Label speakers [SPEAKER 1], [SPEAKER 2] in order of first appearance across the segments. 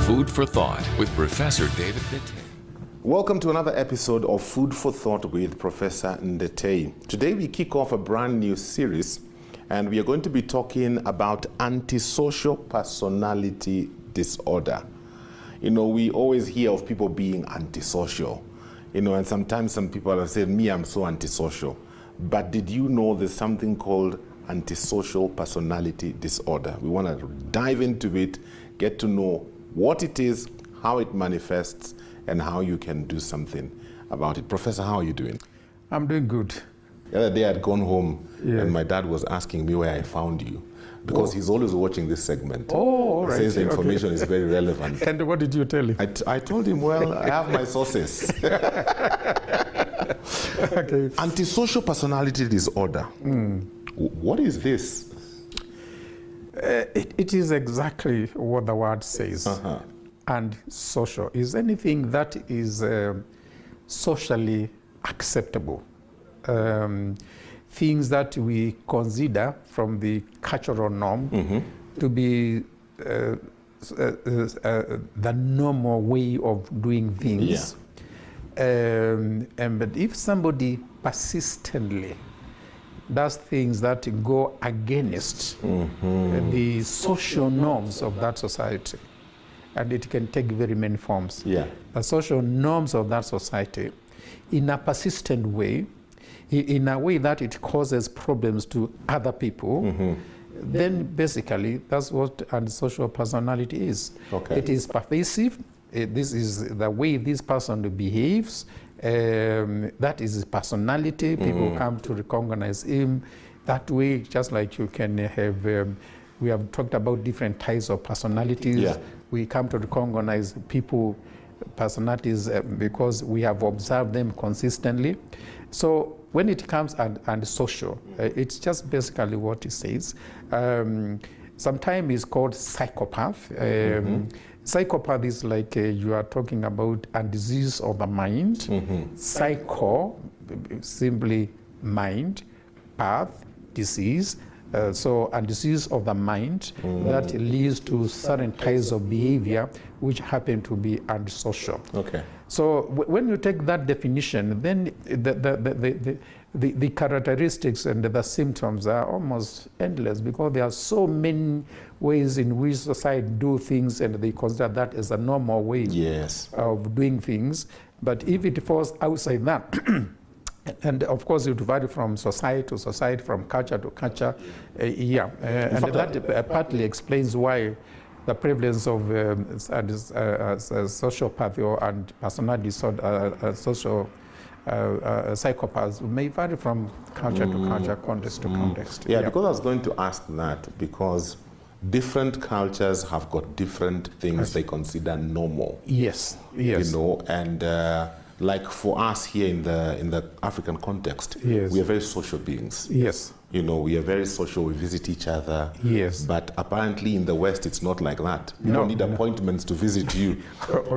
[SPEAKER 1] Food for Thought with Professor David Ndete.
[SPEAKER 2] Welcome to another episode of Food for Thought with Professor Ndete. Today we kick off a brand new series and we are going to be talking about antisocial personality disorder. You know, we always hear of people being antisocial, you know, and sometimes some people have said, me, I'm so antisocial. But did you know there's something called antisocial personality disorder? We want to dive into it, get to know what it is, how it manifests, and how you can do something about it. Professor, how are you doing?
[SPEAKER 3] I'm doing good.
[SPEAKER 2] The other day I'd gone home and my dad was asking me where I found you because he's always watching this segment.
[SPEAKER 3] Oh, all right.
[SPEAKER 2] He says the information is very relevant.
[SPEAKER 3] And what did you tell him?
[SPEAKER 2] I told him, well, I have my sources.
[SPEAKER 3] Okay.
[SPEAKER 2] Antisocial personality disorder. What is this?
[SPEAKER 3] It is exactly what the word says. And social is anything that is socially acceptable. Things that we consider from the cultural norm to be the normal way of doing things. But if somebody persistently does things that go against the social norms of that society, and it can take very many forms. The social norms of that society, in a persistent way, in a way that it causes problems to other people, then basically that's what antisocial personality is. It is pervasive. This is the way this person behaves. That is his personality. People come to recognize him that way, just like you can have, we have talked about different types of personalities. We come to recognize people, personalities, because we have observed them consistently. So when it comes and social, it's just basically what it says. Sometimes it's called psychopath. Psychopath is like you are talking about a disease of the mind. Psycho, simply mind, path, disease. So a disease of the mind that leads to certain types of behavior which happen to be antisocial. So when you take that definition, then the characteristics and the symptoms are almost endless because there are so many ways in which society do things and they consider that as a normal way of doing things. But if it falls outside that, and of course it vary from society to society, from culture to culture, and that partly explains why the prevalence of sociopathy and personality disorder, social psychopaths may vary from culture to culture, context to context.
[SPEAKER 2] Because I was going to ask that because different cultures have got different things they consider normal. You know, and like for us here in the African context, we are very social beings. You know, we are very social, we visit each other. But apparently in the West, it's not like that. You don't need appointments to visit you,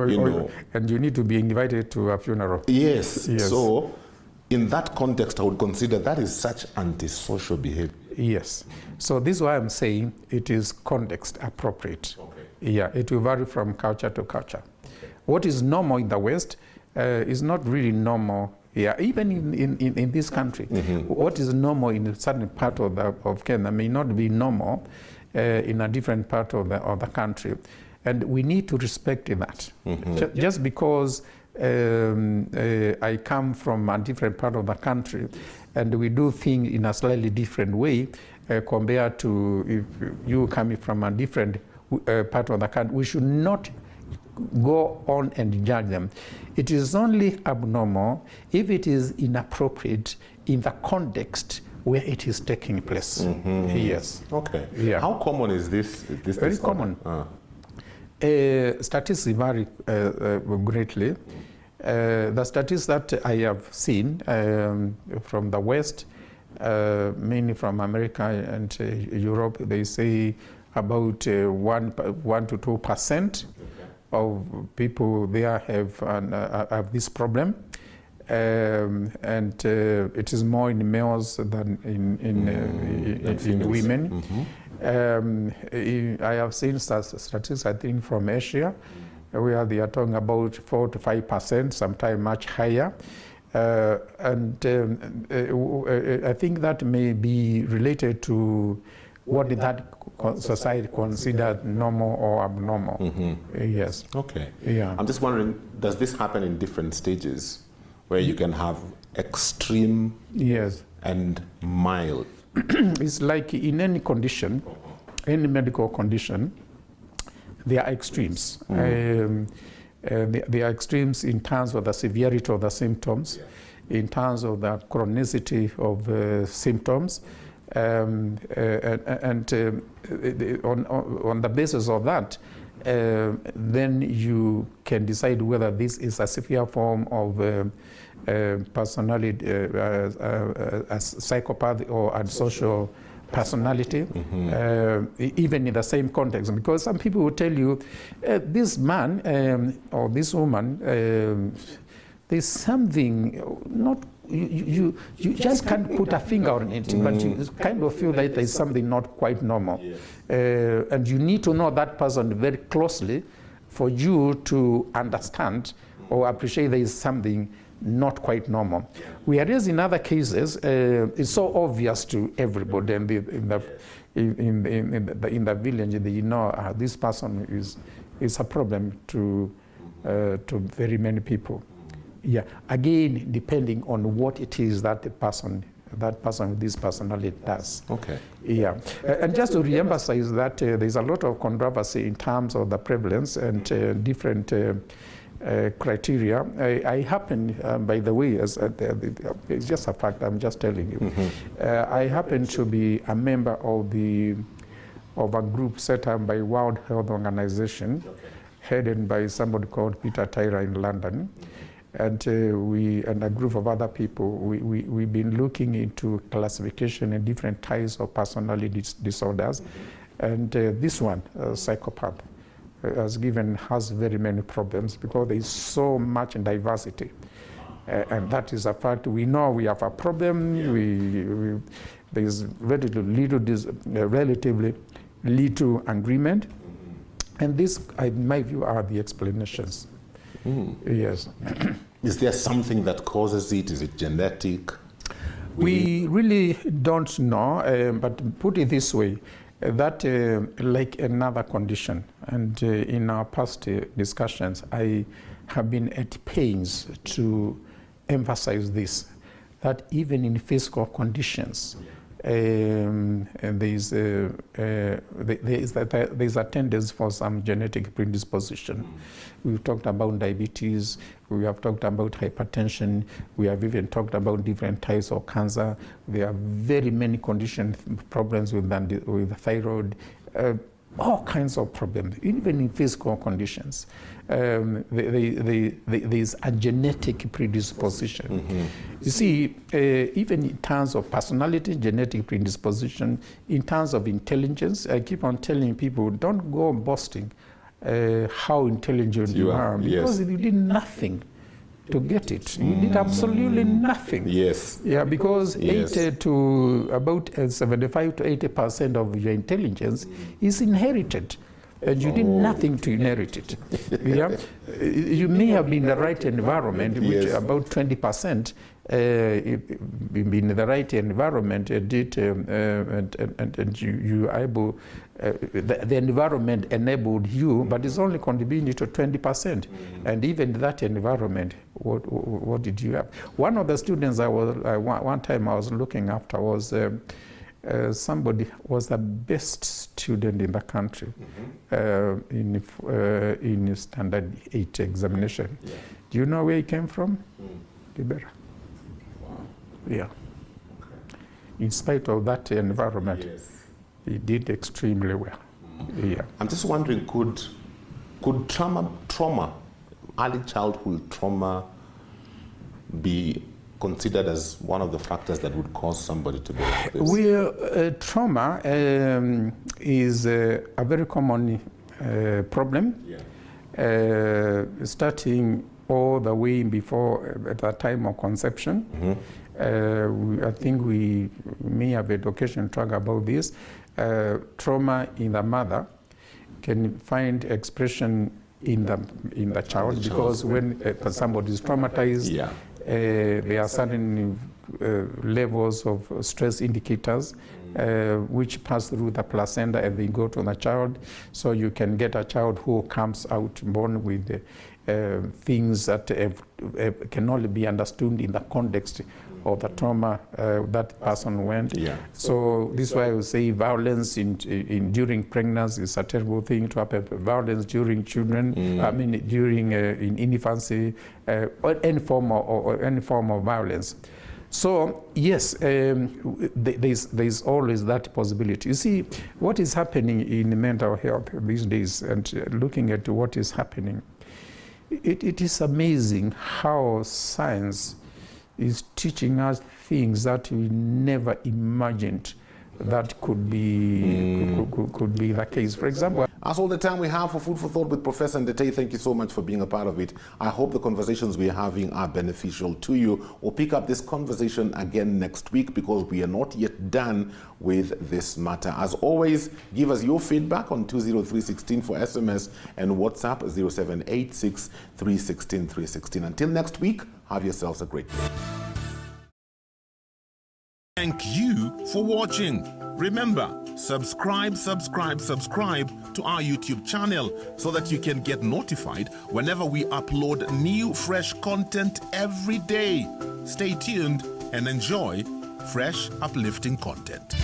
[SPEAKER 2] you know.
[SPEAKER 3] And you need to be invited to a funeral.
[SPEAKER 2] So in that context, I would consider that is such antisocial behavior.
[SPEAKER 3] So this is why I'm saying it is context appropriate. It will vary from culture to culture. What is normal in the West is not really normal here, even in this country. What is normal in a certain part of Kenya may not be normal in a different part of the country. And we need to respect that. Just because I come from a different part of the country and we do things in a slightly different way compared to if you coming from a different part of the country, we should not go on and judge them. It is only abnormal if it is inappropriate in the context where it is taking place.
[SPEAKER 2] How common is this?
[SPEAKER 3] Very common. Statistics vary greatly. The statistics that I have seen from the West, mainly from America and Europe, they say about 1 to 2% of people there have this problem. And it is more in males than in women. I have seen statistics, I think, from Asia, where they are talking about 4 to 5%, sometimes much higher. I think that may be related to what that society considered normal or abnormal. Yes.
[SPEAKER 2] Okay.
[SPEAKER 3] Yeah.
[SPEAKER 2] I'm just wondering, does this happen in different stages where you can have extreme
[SPEAKER 3] Yes.
[SPEAKER 2] and mild?
[SPEAKER 3] It's like in any condition, any medical condition, there are extremes. There are extremes in terms of the severity of the symptoms, in terms of the chronicity of symptoms, on the basis of that, then you can decide whether this is a severe form of personality, a psychopath or antisocial personality, even in the same context. Because some people will tell you, this man or this woman, there's something not, you just can't put a finger on it, but you kind of feel that there's something not quite normal. And you need to know that person very closely for you to understand or appreciate there is something not quite normal. Whereas in other cases, it's so obvious to everybody in the village, you know, this person is a problem to very many people. Yeah, again, depending on what it is that the person with this personality does.
[SPEAKER 2] Okay.
[SPEAKER 3] Yeah, and just to re-emphasize that there's a lot of controversy in terms of the prevalence and different criteria. I happen, by the way, it's just a fact, I'm just telling you. I happen to be a member of a group set up by World Health Organization, headed by somebody called Peter Tyler in London. And we and a group of other people, we've been looking into classification and different types of personality disorders. And this one, psychopath, has very many problems because there is so much diversity. And that is a fact. We know we have a problem. There is relatively little agreement. And this, in my view, are the explanations. Yes.
[SPEAKER 2] Is there something that causes it? Is it genetic?
[SPEAKER 3] We really don't know, but put it this way, that like another condition, and in our past discussions, I have been at pains to emphasize this, that even in physical conditions, there's a tendency for some genetic predisposition. We've talked about diabetes, we have talked about hypertension, we have even talked about different types of cancer. There are very many conditions, problems with the thyroid, all kinds of problems, even in physical conditions. There's a genetic predisposition. You see, even in terms of personality, genetic predisposition, in terms of intelligence, I keep on telling people, don't go boasting how intelligent you are, because you did nothing to get it. You did absolutely nothing.
[SPEAKER 2] Yes.
[SPEAKER 3] Yeah, because 80 to about 75 to 80% of your intelligence is inherited. And you did nothing to inherit it. Yeah? You may have been in the right environment, which about 20% in the right environment did, and you are able, the environment enabled you, but it's only contributing to 20%. And even that environment, what did you have? One of the students one time I was looking after was somebody was the best student in the country in standard 8 examination. Do you know where he came from? Libera.
[SPEAKER 2] Wow.
[SPEAKER 3] Yeah. Okay. In spite of that environment, he did extremely well. Yeah.
[SPEAKER 2] I'm just wondering, could trauma, early childhood trauma, be considered as one of the factors that would cause somebody to be like this?
[SPEAKER 3] Well, trauma is a very common problem, starting all the way before at the time of conception. I think we may have an occasion to talk about this. Trauma in the mother can find expression in the child, because when somebody is traumatized, there are certain levels of stress indicators which pass through the placenta and they go to the child. So you can get a child who comes out born with things that can only be understood in the context of the trauma that person went. So this is why I would say violence during pregnancy is a terrible thing to happen. Violence during children, I mean during in infancy, or any form of violence. So yes, there's always that possibility. You see, what is happening in mental health these days, and looking at what is happening, it is amazing how science is teaching us things that we never imagined that could be the case. For example,
[SPEAKER 2] that's all the time we have for Food for Thought with Professor Ndetei. Thank you so much for being a part of it. I hope the conversations we're having are beneficial to you. We'll pick up this conversation again next week, because we are not yet done with this matter. As always, give us your feedback on 20316 for SMS and WhatsApp 0786 316 316. Until next week, have yourselves a great day.
[SPEAKER 4] Thank you for watching. Remember, subscribe to our YouTube channel so that you can get notified whenever we upload new fresh content every day. Stay tuned and enjoy fresh, uplifting content.